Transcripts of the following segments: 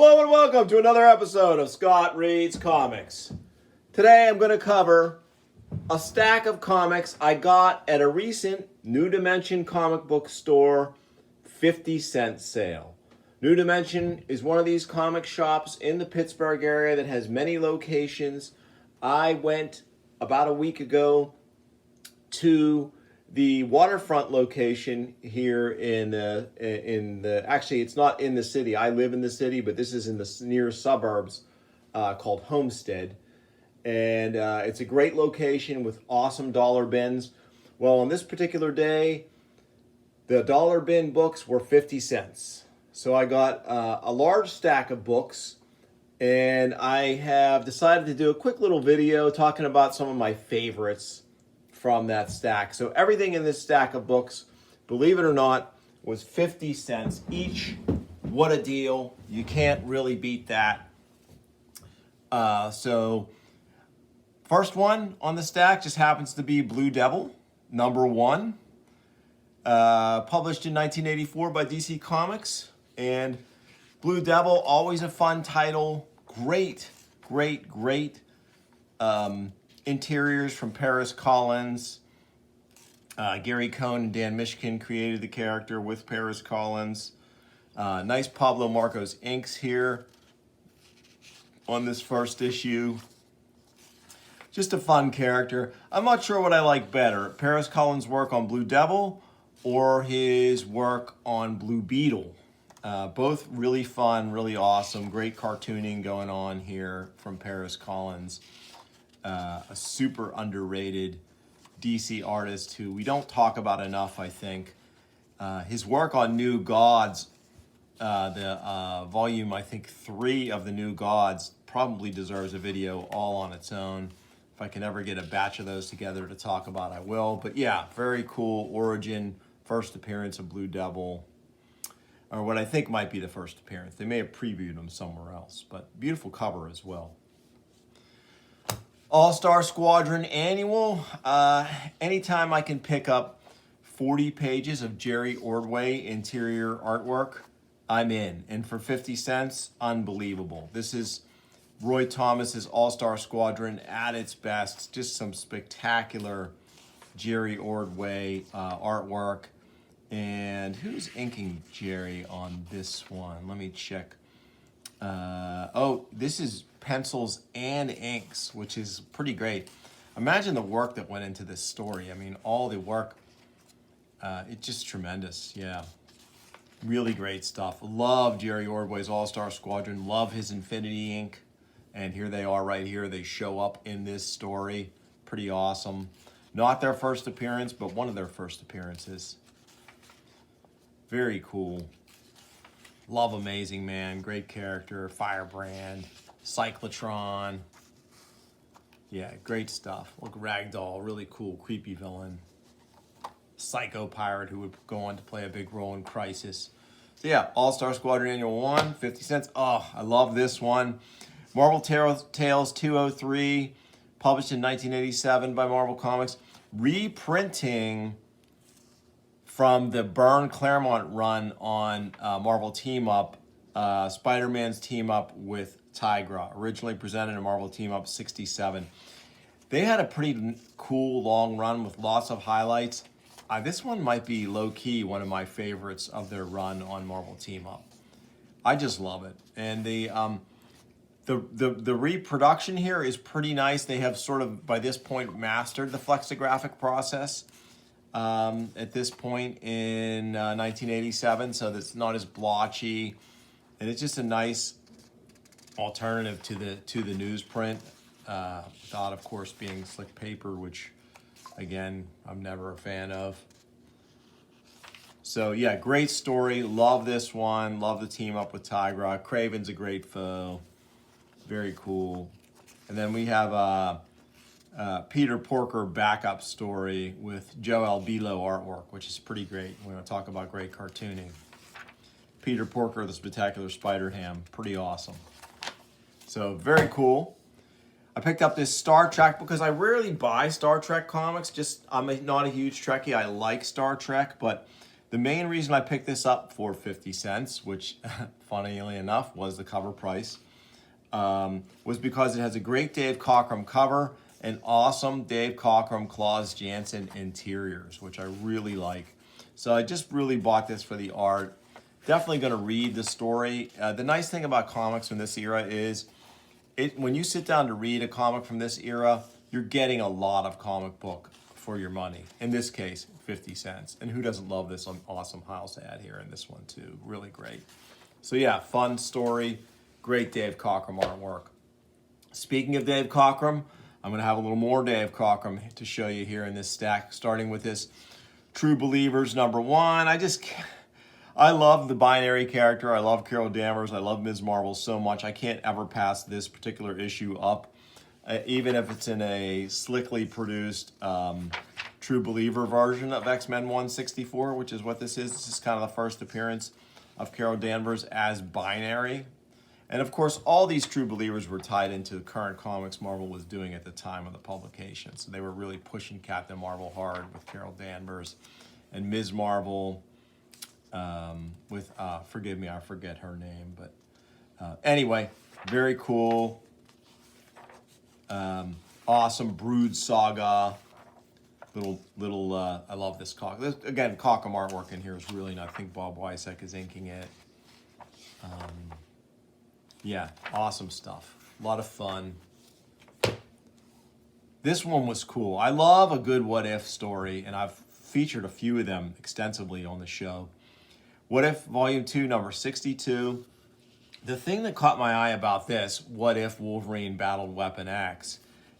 Hello and welcome to another episode of Scott Reads Comics. Today I'm going to cover a stack of comics I got at a recent New Dimension comic book store 50-cent sale. New Dimension is one of these comic shops in the Pittsburgh area that has many locations. I went about a week ago to the waterfront location here in the actually it's not in the city. I live in the city, but this is in the near suburbs called Homestead, and it's a great location with awesome dollar bins. Well, on this particular day, the dollar bin books were 50 cents. So I got a large stack of books, and I have decided to do a quick little video talking about some of my favorites from that stack. So everything in this stack of books, believe it or not, was 50 cents each. What a deal. You can't really beat that. So first one on the stack just happens to be Blue Devil, #1. Published in 1984 by DC Comics. And Blue Devil, always a fun title. Great interiors from Paris Collins. Gary Cohn and Dan Mishkin created the character with Paris Collins. Nice Pablo Marcos inks here on this first issue. Just a fun character. I'm not sure what I like better, Paris Collins' work on Blue Devil or his work on Blue Beetle. Both really fun, really awesome, great cartooning going on here from Paris Collins. A super underrated DC artist who we don't talk about enough, I think. His work on New Gods, the volume, I think, 3 of the New Gods, probably deserves a video all on its own. If I can ever get a batch of those together to talk about, I will. But yeah, very cool origin, first appearance of Blue Devil, or what I think might be the first appearance. They may have previewed him somewhere else, but beautiful cover as well. All-Star Squadron Annual. Anytime I can pick up 40 pages of Jerry Ordway interior artwork, I'm in. And for 50 cents, unbelievable. This is Roy Thomas's All-Star Squadron at its best. Just some spectacular Jerry Ordway artwork. And who's inking Jerry on this one? Let me check. This is pencils and inks, which is pretty great. Imagine the work that went into this story. I mean, all the work, it's just tremendous. Yeah, really great stuff. Love Jerry Ordway's All-Star Squadron. Love his Infinity ink. And here they are right here. They show up in this story. Pretty awesome. Not their first appearance, but one of their first appearances. Very cool. Love Amazing Man, great character, Firebrand, Cyclotron. Yeah, great stuff. Look, Ragdoll, really cool, creepy villain. Psycho Pirate, who would go on to play a big role in Crisis. So yeah, All-Star Squadron Annual 1, 50 cents. Oh, I love this one. Marvel Tales 203, published in 1987 by Marvel Comics. Reprinting from the Byrne Claremont run on Marvel Team Up, Spider-Man's team up with Tigra, originally presented in Marvel Team Up 67. They had a pretty cool long run with lots of highlights. This one might be low-key one of my favorites of their run on Marvel Team Up. I just love it. And the reproduction here is pretty nice. They have sort of, by this point, mastered the flexographic process. At this point in 1987, so that's not as blotchy, and it's just a nice alternative to the newsprint, without, of course, being slick paper, which, again, I'm never a fan of. So yeah, great story. Love this one. Love the team up with Tigra. Kraven's a great foe. Very cool. And then we have Peter Porker backup story with Joe Albilo artwork, which is pretty great. We're going to talk about great cartooning. Peter Porker, the Spectacular Spider-Ham, pretty awesome. So very cool. I picked up this Star Trek because I rarely buy Star Trek comics. I'm not a huge Trekkie. I like Star Trek, but The main reason I picked this up for 50 cents, which funnily enough was the cover price, was because it has a great Dave Cockrum cover and awesome Dave Cockrum Claus Janson interiors, which I really like. So I just really bought this for the art. Definitely going to read the story. The nice thing about comics from this era is when you sit down to read a comic from this era, you're getting a lot of comic book for your money. In this case, 50 cents. And who doesn't love this awesome house ad here in this one too? Really great. So yeah, fun story. Great Dave Cockrum artwork. Speaking of Dave Cockrum, I'm going to have a little more Dave Cockrum to show you here in this stack, starting with this True Believers #1. I love the binary character. I love Carol Danvers. I love Ms. Marvel so much. I can't ever pass this particular issue up, even if it's in a slickly produced True Believer version of X-Men 164, which is what this is. This is kind of the first appearance of Carol Danvers as binary. And of course, all these True Believers were tied into current comics Marvel was doing at the time of the publication. So they were really pushing Captain Marvel hard with Carol Danvers, and Ms. Marvel with, forgive me, I forget her name. But anyway, very cool. Awesome Brood Saga. I love this Cockrum. Again, Cockrum artwork in here is really nice. I think Bob Weisek is inking it. Yeah, awesome stuff. A lot of fun. This one was cool. I love a good what if story, and I've featured a few of them extensively on the show. What If Volume 2, number 62. The thing that caught my eye about this, What If Wolverine Battled Weapon X,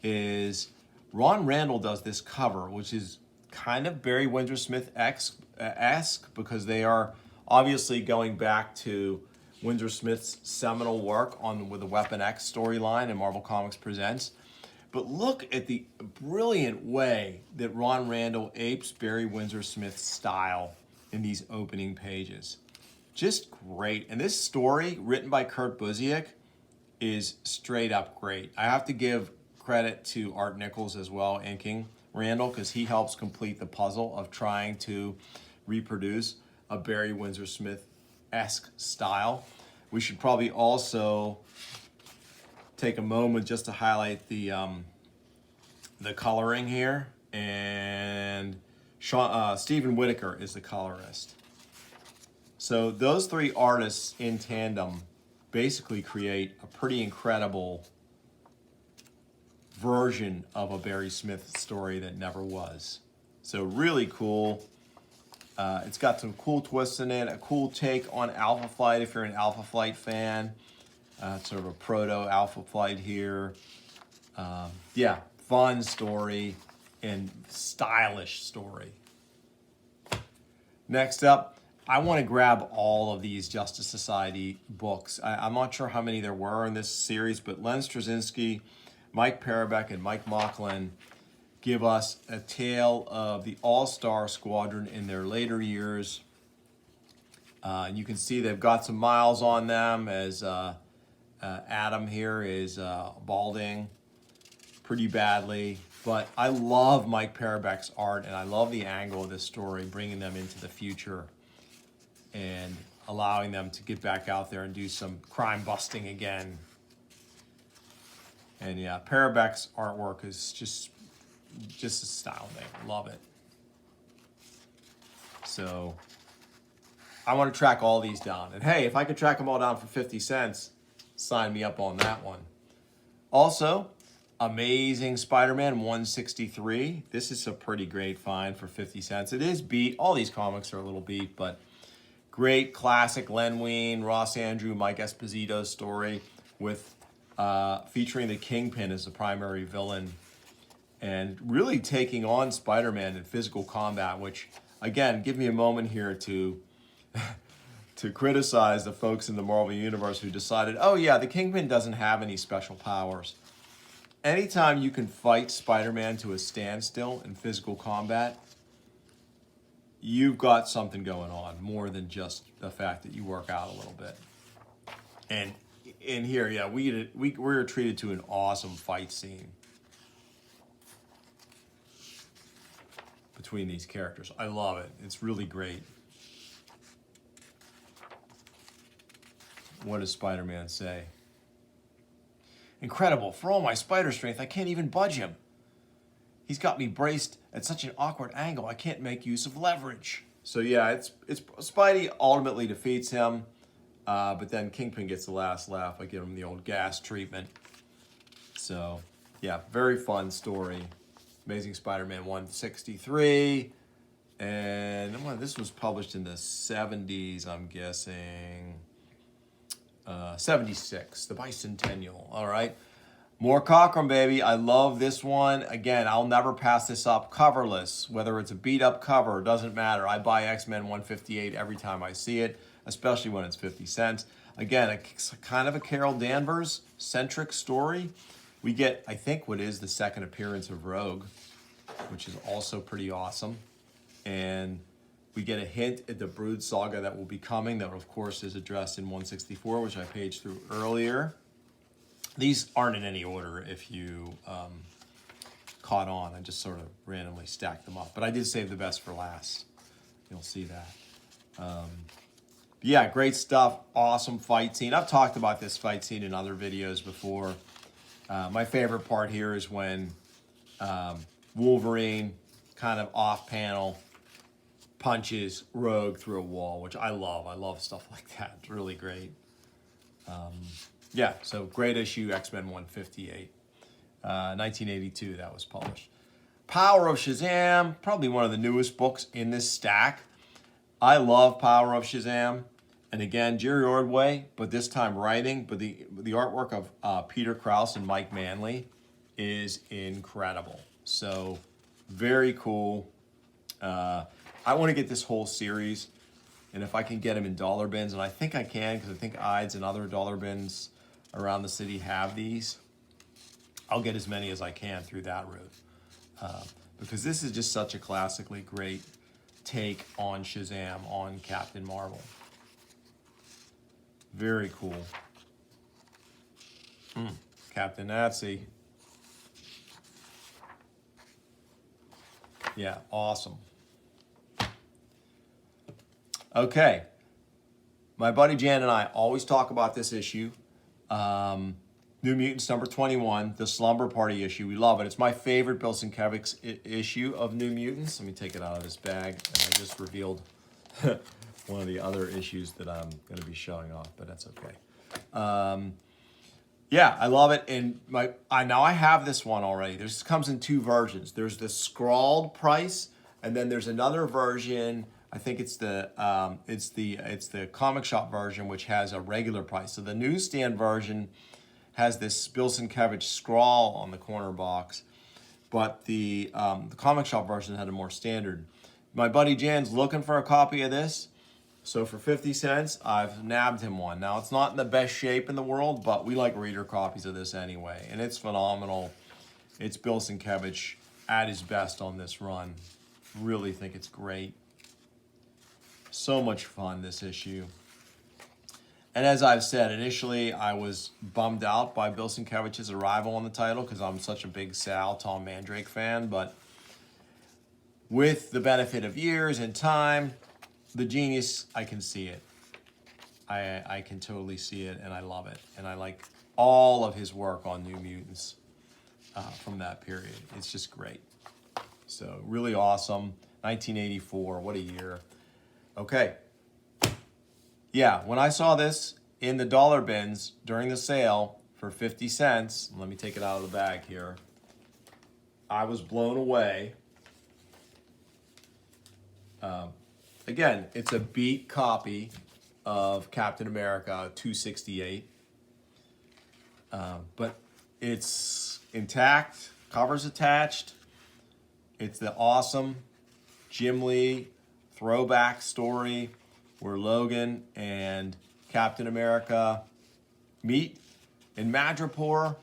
is Ron Randall does this cover, which is kind of Barry Windsor Smith-esque, because they are obviously going back to Windsor Smith's seminal work with the Weapon X storyline in Marvel Comics Presents. But look at the brilliant way that Ron Randall apes Barry Windsor Smith's style in these opening pages. Just great. And this story, written by Kurt Busiek, is straight up great. I have to give credit to Art Nichols as well, inking Randall, because he helps complete the puzzle of trying to reproduce a Barry Windsor Smith-esque style. We should probably also take a moment just to highlight the coloring here. And Stephen Whitaker is the colorist. So those three artists in tandem basically create a pretty incredible version of a Barry Smith story that never was. So really cool. It's got some cool twists in it, a cool take on Alpha Flight if you're an Alpha Flight fan. Sort of a proto-Alpha Flight here. Yeah, fun story and stylish story. Next up, I want to grab all of these Justice Society books. I'm not sure how many there were in this series, but Len Straczynski, Mike Parobeck, and Mike Mocklin give us a tale of the All-Star Squadron in their later years. You can see they've got some miles on them as Adam here is balding pretty badly. But I love Mike Parobeck's art, and I love the angle of this story, bringing them into the future and allowing them to get back out there and do some crime busting again. And yeah, Parobeck's artwork is just astounding. Love it. So I want to track all these down. And hey, if I could track them all down for 50 cents, sign me up on that one. Also, Amazing Spider-Man 163. This is a pretty great find for 50 cents. It is beat. All these comics are a little beat, but great classic Len Wein, Ross Andru, Mike Esposito story with featuring the Kingpin as the primary villain and really taking on Spider-Man in physical combat, which, again, give me a moment here to criticize the folks in the Marvel Universe who decided, oh yeah, the Kingpin doesn't have any special powers. Anytime you can fight Spider-Man to a standstill in physical combat, you've got something going on more than just the fact that you work out a little bit. And in here, yeah, we were treated to an awesome fight scene between these characters. I love it. It's really great. what does Spider-Man say? Incredible. For all my spider strength, I can't even budge him. He's got me braced at such an awkward angle, I can't make use of leverage. So yeah, it's Spidey ultimately defeats him, but then Kingpin gets the last laugh. I give him the old gas treatment. So yeah, very fun story. Amazing Spider-Man 163. And well, this was published in the 70s, I'm guessing. 76, the bicentennial. All right. More Cockrum, baby. I love this one. Again, I'll never pass this up coverless. Whether it's a beat-up cover, doesn't matter. I buy X-Men 158 every time I see it, especially when it's 50 cents. Again, kind of a Carol Danvers-centric story. We get, I think, what is the second appearance of Rogue, which is also pretty awesome. And we get a hint at the Brood saga that will be coming, that of course is addressed in 164, which I paged through earlier. These aren't in any order if you caught on. I just sort of randomly stacked them up. But I did save the best for last. You'll see that. Yeah, great stuff. Awesome fight scene. I've talked about this fight scene in other videos before. My favorite part here is when Wolverine kind of off panel punches Rogue through a wall, which I love. I love stuff like that. It's really great. Yeah, so great issue, X-Men 158. 1982, that was published. Power of Shazam, probably one of the newest books in this stack. I love Power of Shazam. And again, Jerry Ordway, but this time writing. But the artwork of Peter Krause and Mike Manley is incredible. So very cool. I want to get this whole series, and if I can get them in dollar bins, and I think I can, because I think Ides and other dollar bins around the city have these, I'll get as many as I can through that route. Because this is just such a classically great take on Shazam, on Captain Marvel. Very cool. Captain Nazi. Yeah, awesome. Okay. My buddy Jan and I always talk about this issue. New Mutants number 21, the Slumber Party issue. We love it. It's my favorite Bill Sienkiewicz issue of New Mutants. Let me take it out of this bag. And I just revealed one of the other issues that I'm going to be showing off, but that's okay. Yeah, I love it. And now I have this one already. This comes in two versions. There's the scrawled price, and then there's another version. I think it's the comic shop version, which has a regular price. So the newsstand version has this Bill Sienkiewicz scrawl on the corner box, but the comic shop version had a more standard. My buddy Jan's looking for a copy of this, so for 50 cents, I've nabbed him one. Now, it's not in the best shape in the world, but we like reader copies of this anyway, and it's phenomenal. It's Bill Sienkiewicz at his best on this run. Really think it's great. So much fun, this issue. And as I've said, initially I was bummed out by Bill Sienkiewicz's arrival on the title because I'm such a big Sal, Tom Mandrake fan, but with the benefit of years and time, the genius, I can see it. I can totally see it, and I love it. And I like all of his work on New Mutants from that period. It's just great. So really awesome. 1984, what a year. Okay. Yeah, when I saw this in the dollar bins during the sale for 50 cents, let me take it out of the bag here, I was blown away. Again, it's a beat copy of Captain America 268, but it's intact, covers attached. It's the awesome Jim Lee throwback story where Logan and Captain America meet in Madripoor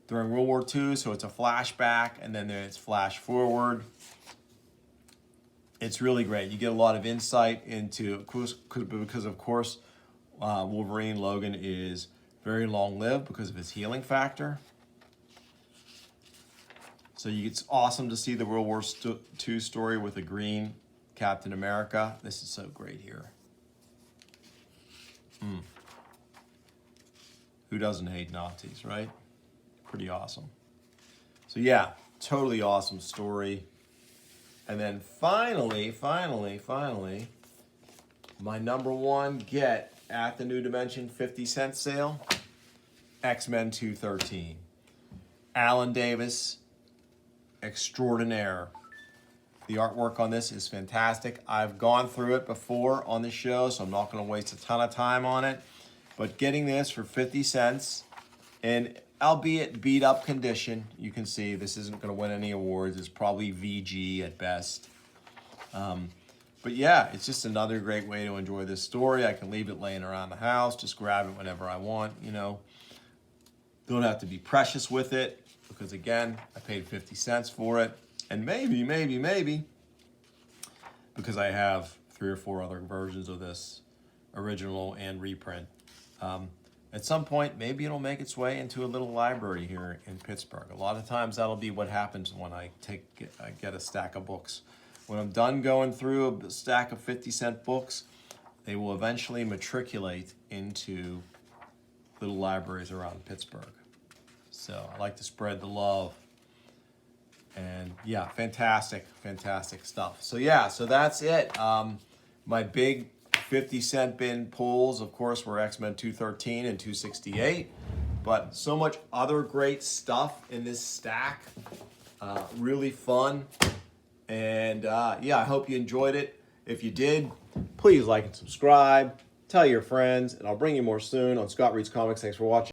during World War II, so it's a flashback, and then it's flash forward. It's really great. You get a lot of insight into, because of course, Wolverine Logan is very long-lived because of his healing factor. So it's awesome to see the World War II story with a green Captain America. This is so great here. Who doesn't hate Nazis, right? Pretty awesome. So yeah, totally awesome story. And then finally, my number one get at the New Dimension 50-cent sale, X-Men 213. Alan Davis, extraordinaire. The artwork on this is fantastic. I've gone through it before on the show, so I'm not going to waste a ton of time on it. But getting this for 50 cents, and albeit beat up condition, you can see this isn't going to win any awards. It's probably VG at best. But yeah, it's just another great way to enjoy this story. I can leave it laying around the house, just grab it whenever I want, you know. Don't have to be precious with it, because again, I paid 50 cents for it. And maybe, because I have 3 or 4 other versions of this, original and reprint, at some point, maybe it'll make its way into a little library here in Pittsburgh. A lot of times that'll be what happens when I get a stack of books. When I'm done going through a stack of 50-cent books, they will eventually matriculate into little libraries around Pittsburgh. So I like to spread the love. And yeah, fantastic stuff. So yeah, so that's it. My big 50-cent bin pulls, of course, were X-Men 213 and 268. But so much other great stuff in this stack. Really fun. And yeah, I hope you enjoyed it. If you did, please like and subscribe. Tell your friends, and I'll bring you more soon on Scott Reads Comics. Thanks for watching.